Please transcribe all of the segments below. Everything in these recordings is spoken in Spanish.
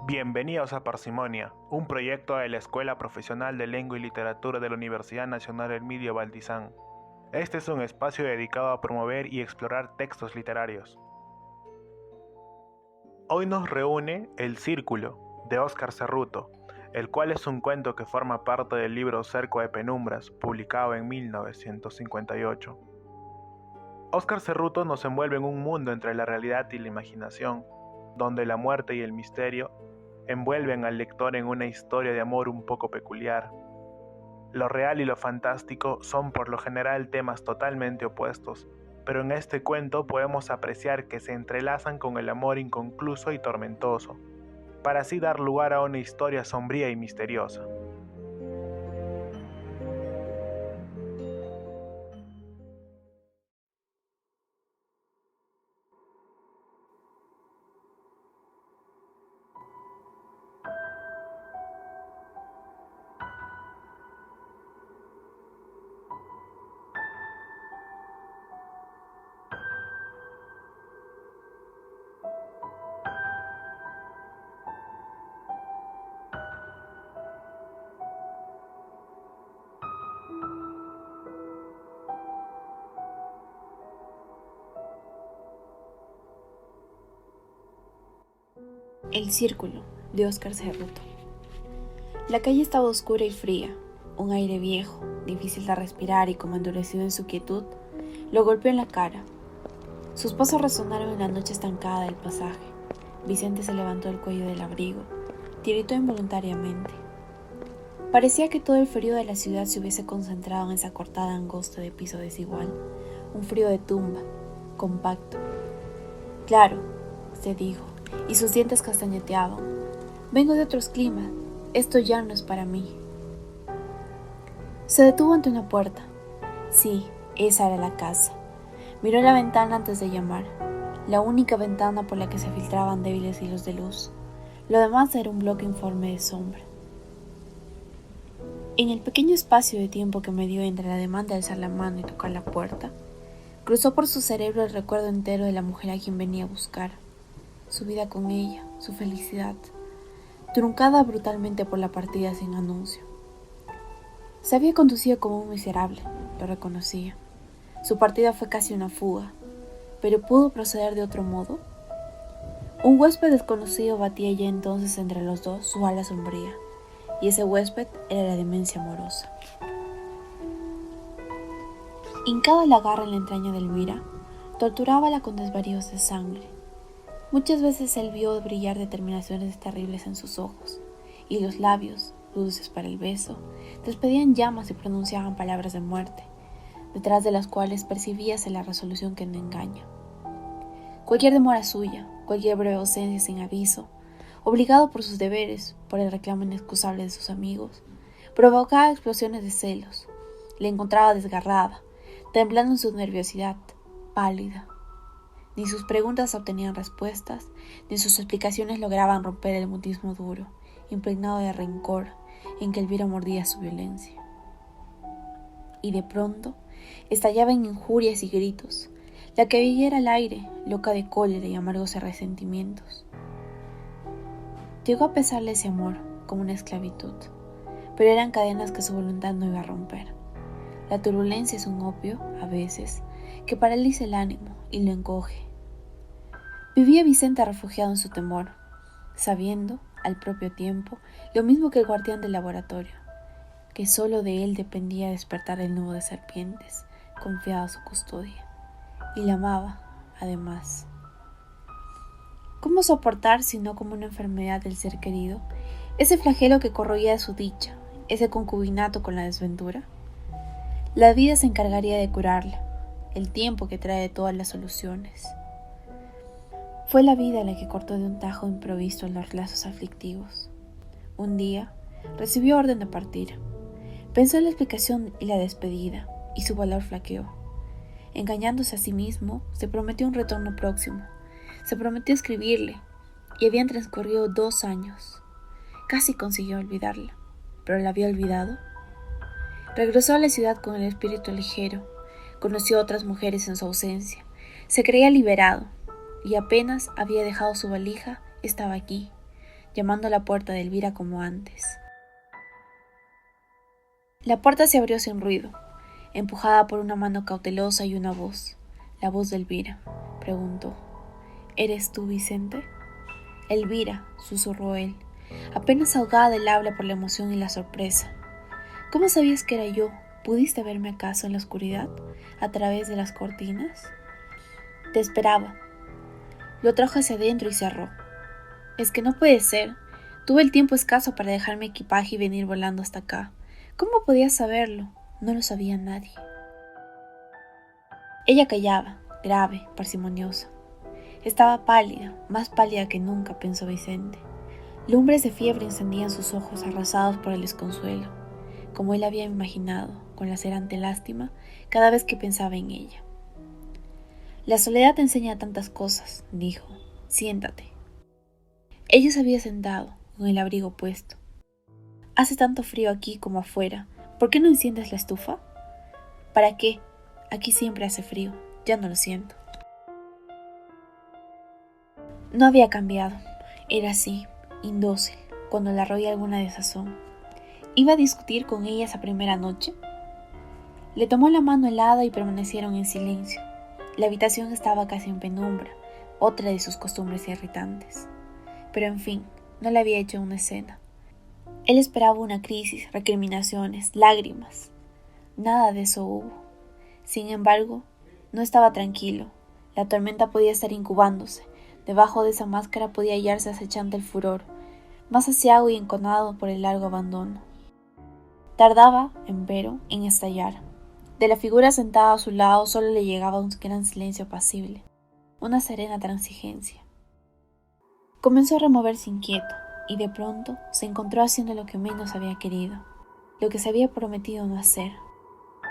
Bienvenidos a Parsimonia, un proyecto de la Escuela Profesional de Lengua y Literatura de la Universidad Nacional Emilio Valdizán. Este es un espacio dedicado a promover y explorar textos literarios. Hoy nos reúne El Círculo, de Óscar Cerruto, el cual es un cuento que forma parte del libro Cerco de Penumbras, publicado en 1958. Óscar Cerruto nos envuelve en un mundo entre la realidad y la imaginación, donde la muerte y el misterio envuelven al lector en una historia de amor un poco peculiar. Lo real y lo fantástico son por lo general temas totalmente opuestos, pero en este cuento podemos apreciar que se entrelazan con el amor inconcluso y tormentoso, para así dar lugar a una historia sombría y misteriosa. El Círculo, de Óscar Cerruto. La calle estaba oscura y fría. Un aire viejo, difícil de respirar y como endurecido en su quietud, lo golpeó en la cara. Sus pasos resonaron en la noche estancada del pasaje. Vicente se levantó del cuello del abrigo, tiritó involuntariamente. Parecía que todo el frío de la ciudad se hubiese concentrado en esa cortada angosta de piso desigual, un frío de tumba, compacto. Claro, se dijo, y sus dientes castañeteaban. Vengo de otros climas, esto ya no es para mí. Se detuvo ante una puerta. Sí, esa era la casa. Miró la ventana antes de llamar, la única ventana por la que se filtraban débiles hilos de luz. Lo demás era un bloque informe de sombra. En el pequeño espacio de tiempo que medió entre la demanda de alzar la mano y tocar la puerta, cruzó por su cerebro el recuerdo entero de la mujer a quien venía a buscar. Su vida con ella, su felicidad, truncada brutalmente por la partida sin anuncio. Se había conducido como un miserable, lo reconocía. Su partida fue casi una fuga, pero ¿pudo proceder de otro modo? Un huésped desconocido batía ya entonces entre los dos su ala sombría, y ese huésped era la demencia amorosa. Hincada la garra en la entraña de Elvira, torturábala con desvaríos de sangre. Muchas veces él vio brillar determinaciones terribles en sus ojos, y los labios, dulces para el beso, despedían llamas y pronunciaban palabras de muerte, detrás de las cuales percibíase la resolución que no engaña. Cualquier demora suya, cualquier breve ausencia sin aviso, obligado por sus deberes, por el reclamo inexcusable de sus amigos, provocaba explosiones de celos. Le encontraba desgarrada, temblando en su nerviosidad, pálida. Ni sus preguntas obtenían respuestas, ni sus explicaciones lograban romper el mutismo duro, impregnado de rencor, en que Elvira mordía su violencia. Y de pronto estallaba en injurias y gritos, la que viviera al aire, loca de cólera y amargos resentimientos. Llegó a pesarle ese amor como una esclavitud, pero eran cadenas que su voluntad no iba a romper. La turbulencia es un opio, a veces, que paraliza el ánimo y lo encoge. Vivía Vicente refugiado en su temor, sabiendo, al propio tiempo, lo mismo que el guardián del laboratorio, que solo de él dependía despertar el nudo de serpientes, confiado a su custodia. Y la amaba, además. ¿Cómo soportar, si no como una enfermedad del ser querido, ese flagelo que corroía su dicha, ese concubinato con la desventura? La vida se encargaría de curarla, el tiempo que trae todas las soluciones. Fue la vida la que cortó de un tajo improvisto los lazos aflictivos. Un día recibió orden de partir. Pensó en la explicación y la despedida, y su valor flaqueó. Engañándose a sí mismo, se prometió un retorno próximo. Se prometió escribirle, y habían transcurrido 2 años. Casi consiguió olvidarla, pero la había olvidado. Regresó a la ciudad con el espíritu ligero. Conoció a otras mujeres en su ausencia. Se creía liberado, y apenas había dejado su valija, estaba aquí, llamando a la puerta de Elvira como antes. La puerta se abrió sin ruido, empujada por una mano cautelosa y una voz, la voz de Elvira. Preguntó: ¿Eres tú, Vicente? Elvira, susurró él, apenas ahogada del habla por la emoción y la sorpresa. ¿Cómo sabías que era yo? ¿Pudiste verme acaso en la oscuridad, a través de las cortinas? Te esperaba. Lo trajo hacia adentro y cerró. Es que no puede ser. Tuve el tiempo escaso para dejar mi equipaje y venir volando hasta acá. ¿Cómo podías saberlo? No lo sabía nadie. Ella callaba, grave, parsimoniosa. Estaba pálida, más pálida que nunca, pensó Vicente. Lumbres de fiebre encendían sus ojos arrasados por el desconsuelo, como él había imaginado, con lacerante lástima, cada vez que pensaba en ella. La soledad te enseña tantas cosas, dijo. Siéntate. Ella se había sentado, con el abrigo puesto. Hace tanto frío aquí como afuera. ¿Por qué no enciendes la estufa? ¿Para qué? Aquí siempre hace frío. Ya no lo siento. No había cambiado. Era así, indócil, cuando la roía alguna desazón. ¿Iba a discutir con ella esa primera noche? Le tomó la mano helada y permanecieron en silencio. La habitación estaba casi en penumbra, otra de sus costumbres irritantes. Pero en fin, no le había hecho una escena. Él esperaba una crisis, recriminaciones, lágrimas. Nada de eso hubo. Sin embargo, no estaba tranquilo. La tormenta podía estar incubándose. Debajo de esa máscara podía hallarse acechante el furor, más aciago y enconado por el largo abandono. Tardaba, empero, en estallar. De la figura sentada a su lado solo le llegaba un gran silencio apacible, una serena transigencia. Comenzó a removerse inquieto, y de pronto se encontró haciendo lo que menos había querido, lo que se había prometido no hacer.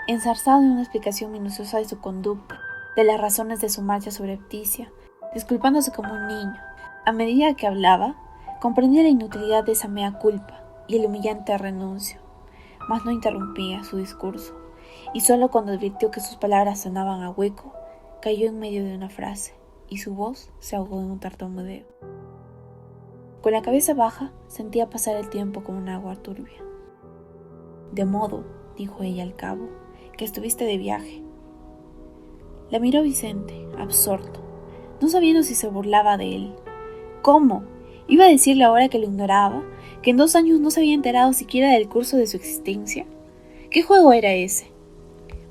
Enzarzado en una explicación minuciosa de su conducta, de las razones de su marcha subrepticia, disculpándose como un niño, a medida que hablaba, comprendía la inutilidad de esa mea culpa y el humillante renuncio, mas no interrumpía su discurso, y solo cuando advirtió que sus palabras sonaban a hueco, cayó en medio de una frase, y su voz se ahogó en un tartamudeo. Con la cabeza baja, sentía pasar el tiempo como un agua turbia. De modo, dijo ella al cabo, que estuviste de viaje. La miró Vicente, absorto, no sabiendo si se burlaba de él. ¿Cómo? ¿Iba a decirle ahora que lo ignoraba? ¿Que en 2 años no se había enterado siquiera del curso de su existencia? ¿Qué juego era ese?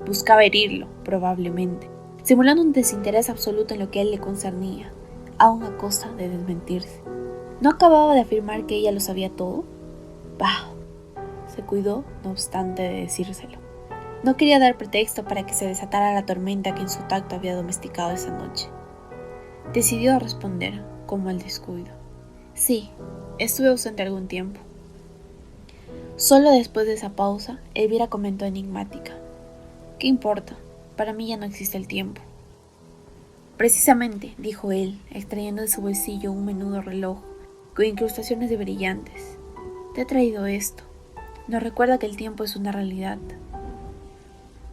Buscaba herirlo, probablemente, simulando un desinterés absoluto en lo que a él le concernía, aun a costa de desmentirse. ¿No acababa de afirmar que ella lo sabía todo? Bah, se cuidó, no obstante, de decírselo. No quería dar pretexto para que se desatara la tormenta que en su tacto había domesticado esa noche. Decidió responder, como al descuido. Sí, estuve ausente algún tiempo. Solo después de esa pausa, Elvira comentó enigmática. ¿Qué importa? Para mí ya no existe el tiempo. Precisamente, dijo él, extrayendo de su bolsillo un menudo reloj, con incrustaciones de brillantes. Te he traído esto. Nos recuerda que el tiempo es una realidad.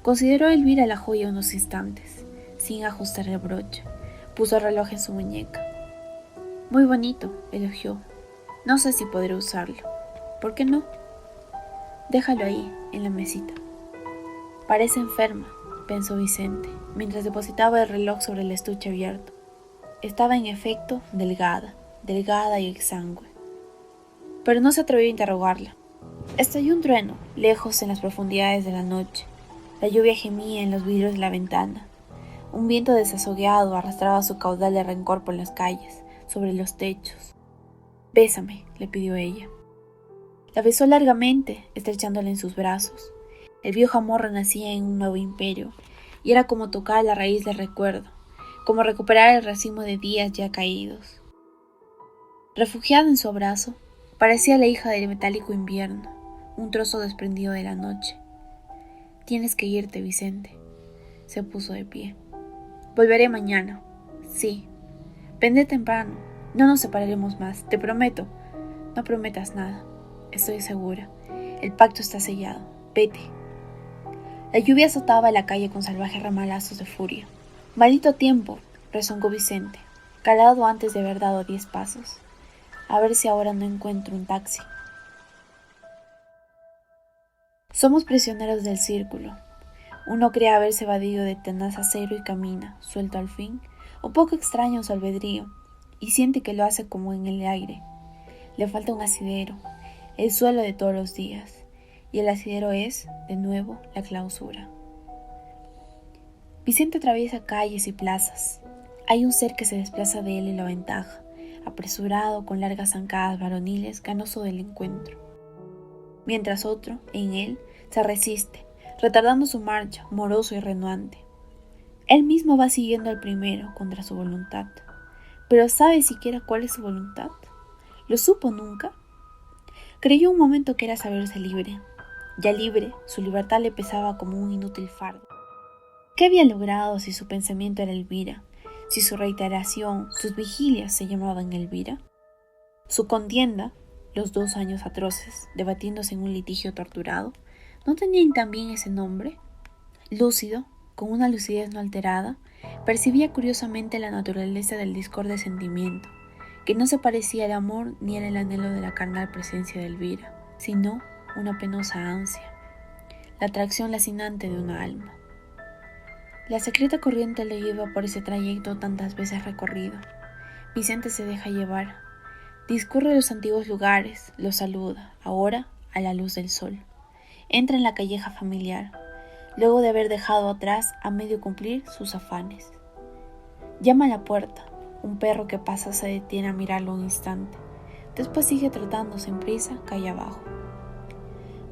Consideró a Elvira la joya unos instantes, sin ajustar el broche. Puso el reloj en su muñeca. Muy bonito, elogió. No sé si podré usarlo. ¿Por qué no? Déjalo ahí, en la mesita. Parece enferma, pensó Vicente, mientras depositaba el reloj sobre el estuche abierto. Estaba en efecto delgada y exangüe. Pero no se atrevió a interrogarla. Estalló un trueno, lejos en las profundidades de la noche. La lluvia gemía en los vidrios de la ventana. Un viento desazogueado arrastraba su caudal de rencor por las calles, sobre los techos. Bésame, le pidió ella. La besó largamente, estrechándole en sus brazos. El viejo amor renacía en un nuevo imperio, y era como tocar la raíz del recuerdo, como recuperar el racimo de días ya caídos. Refugiada en su abrazo, parecía la hija del metálico invierno, un trozo desprendido de la noche. Tienes que irte, Vicente. Se puso de pie. Volveré mañana. Sí. Vendré temprano. No nos separaremos más, te prometo. No prometas nada. Estoy segura. El pacto está sellado. Vete. La lluvia azotaba la calle con salvajes ramalazos de furia. Maldito tiempo, rezongó Vicente, calado antes de haber dado 10 pasos. a ver si ahora no encuentro un taxi. Somos prisioneros del círculo. Uno cree haberse evadido de tenaz acero y camina, suelto al fin, un poco extraño su albedrío, y siente que lo hace como en el aire. Le falta un asidero, el suelo de todos los días, y el asidero es, de nuevo, la clausura. Vicente atraviesa calles y plazas. Hay un ser que se desplaza de él y lo aventaja, apresurado, con largas zancadas varoniles, ganoso del encuentro. Mientras otro, en él, se resiste, retardando su marcha, moroso y renuante. Él mismo va siguiendo al primero, contra su voluntad. ¿Pero sabe siquiera cuál es su voluntad? ¿Lo supo nunca? Creyó un momento que era saberse libre. Ya libre, su libertad le pesaba como un inútil fardo. ¿Qué había logrado si su pensamiento era Elvira? Si su reiteración, sus vigilias se llamaban Elvira. Su contienda, los 2 años atroces, debatiéndose en un litigio torturado, ¿no tenían también ese nombre? Lúcido, con una lucidez no alterada, percibía curiosamente la naturaleza del discorde sentimiento, que no se parecía al amor ni al anhelo de la carnal presencia de Elvira, sino una penosa ansia, la atracción lacinante de una alma. La secreta corriente le lleva por ese trayecto tantas veces recorrido. Vicente se deja llevar, discurre los antiguos lugares, los saluda, ahora a la luz del sol. Entra en la calleja familiar, luego de haber dejado atrás a medio cumplir sus afanes. Llama a la puerta, un perro que pasa se detiene a mirarlo un instante, después sigue trotando sin prisa calle abajo.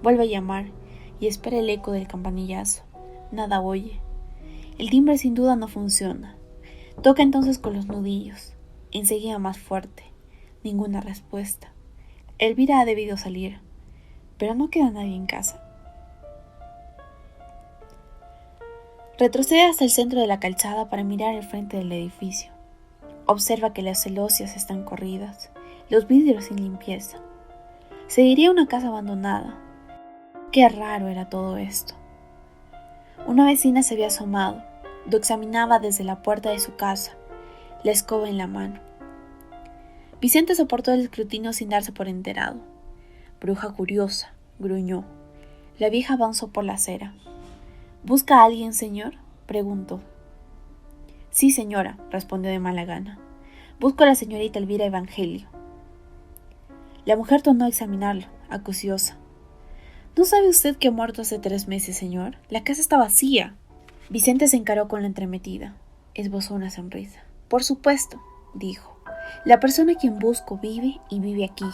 Vuelve a llamar y espera el eco del campanillazo. Nada oye. El timbre sin duda no funciona. Toca entonces con los nudillos, enseguida más fuerte. Ninguna respuesta. Elvira ha debido salir, pero no queda nadie en casa. Retrocede hasta el centro de la calzada para mirar el frente del edificio. Observa que las celosías están corridas, los vidrios sin limpieza. Se diría una casa abandonada. Qué raro era todo esto. Una vecina se había asomado, lo examinaba desde la puerta de su casa, la escoba en la mano. Vicente soportó el escrutinio sin darse por enterado. Bruja curiosa, gruñó. La vieja avanzó por la acera. ¿Busca a alguien, señor?, preguntó. Sí, señora, respondió de mala gana. Busco a la señorita Elvira Evangelio. La mujer tornó a examinarlo, acuciosa. ¿No sabe usted que ha muerto hace 3 meses, señor? La casa está vacía. Vicente se encaró con la entremetida. Esbozó una sonrisa. Por supuesto, dijo. La persona a quien busco vive y vive aquí.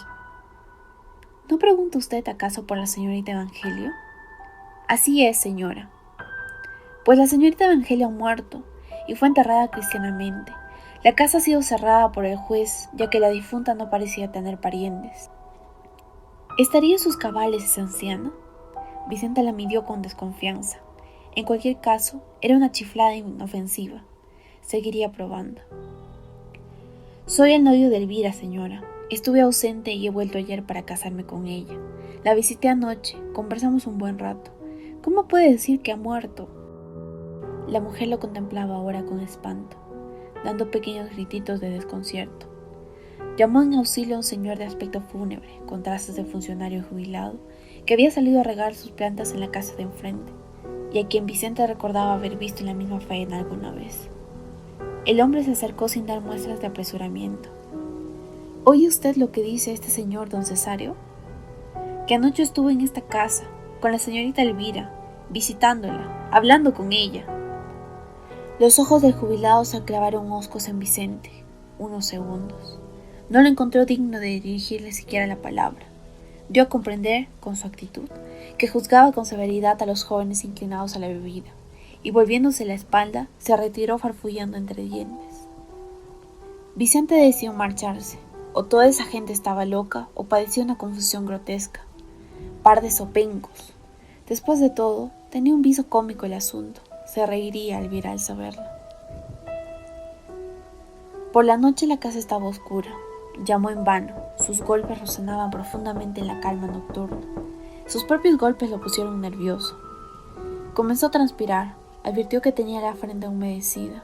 ¿No pregunta usted acaso por la señorita Evangelio? Así es, señora. Pues la señorita Evangelio ha muerto y fue enterrada cristianamente. La casa ha sido cerrada por el juez, ya que la difunta no parecía tener parientes. ¿Estaría en sus cabales esa anciana? Vicente la midió con desconfianza. En cualquier caso, era una chiflada inofensiva. Seguiría probando. Soy el novio de Elvira, señora. Estuve ausente y he vuelto ayer para casarme con ella. La visité anoche, conversamos un buen rato. ¿Cómo puede decir que ha muerto? La mujer lo contemplaba ahora con espanto, dando pequeños grititos de desconcierto. Llamó en auxilio a un señor de aspecto fúnebre, con trazas de funcionario jubilado, que había salido a regar sus plantas en la casa de enfrente, y a quien Vicente recordaba haber visto en la misma faena alguna vez. El hombre se acercó sin dar muestras de apresuramiento. ¿Oye usted lo que dice este señor, don Cesario? Que anoche estuvo en esta casa, con la señorita Elvira, visitándola, hablando con ella. Los ojos del jubilado se clavaron hoscos en Vicente, unos segundos. No lo encontró digno de dirigirle siquiera la palabra. Dio a comprender, con su actitud, que juzgaba con severidad a los jóvenes inclinados a la bebida, y volviéndose la espalda, se retiró farfullando entre dientes. Vicente decidió marcharse. O toda esa gente estaba loca, o padecía una confusión grotesca. Par de zopencos. Después de todo, tenía un viso cómico el asunto. Se reiría Elvira al saberlo. Por la noche la casa estaba oscura. Llamó en vano. Sus golpes resonaban profundamente en la calma nocturna. Sus propios golpes lo pusieron nervioso. Comenzó a transpirar. Advirtió que tenía la frente humedecida.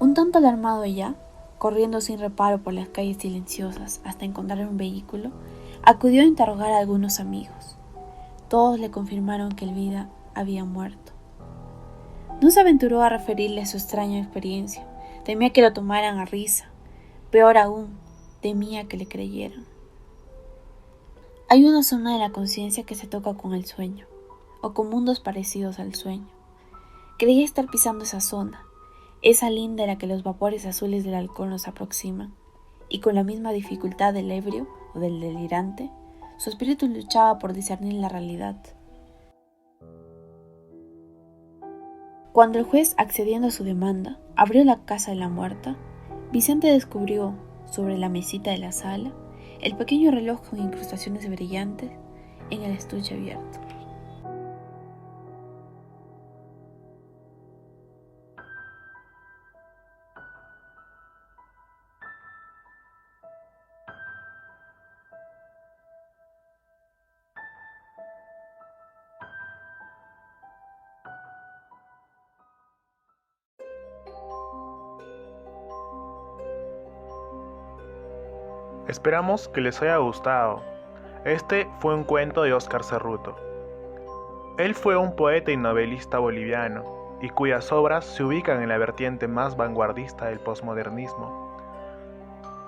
Un tanto alarmado ya, corriendo sin reparo por las calles silenciosas hasta encontrar un vehículo, acudió a interrogar a algunos amigos. Todos le confirmaron que Elvira había muerto. No se aventuró a referirle su extraña experiencia, temía que lo tomaran a risa. Peor aún, temía que le creyeran. Hay una zona de la conciencia que se toca con el sueño, o con mundos parecidos al sueño. Creía estar pisando esa zona, esa linda en la que los vapores azules del alcohol nos aproximan, y con la misma dificultad del ebrio o del delirante, su espíritu luchaba por discernir la realidad. Cuando el juez, accediendo a su demanda, abrió la casa de la muerta, Vicente descubrió, sobre la mesita de la sala, el pequeño reloj con incrustaciones brillantes en el estuche abierto. Esperamos que les haya gustado. Este fue un cuento de Óscar Cerruto. Él fue un poeta y novelista boliviano, y cuyas obras se ubican en la vertiente más vanguardista del posmodernismo.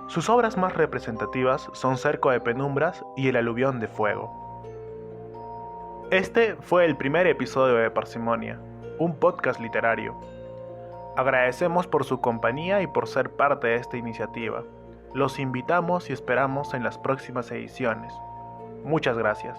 Sus obras más representativas son Cerco de Penumbras y El Aluvión de Fuego. Este fue el primer episodio de Parsimonia, un podcast literario. Agradecemos por su compañía y por ser parte de esta iniciativa. Los invitamos y esperamos en las próximas ediciones. Muchas gracias.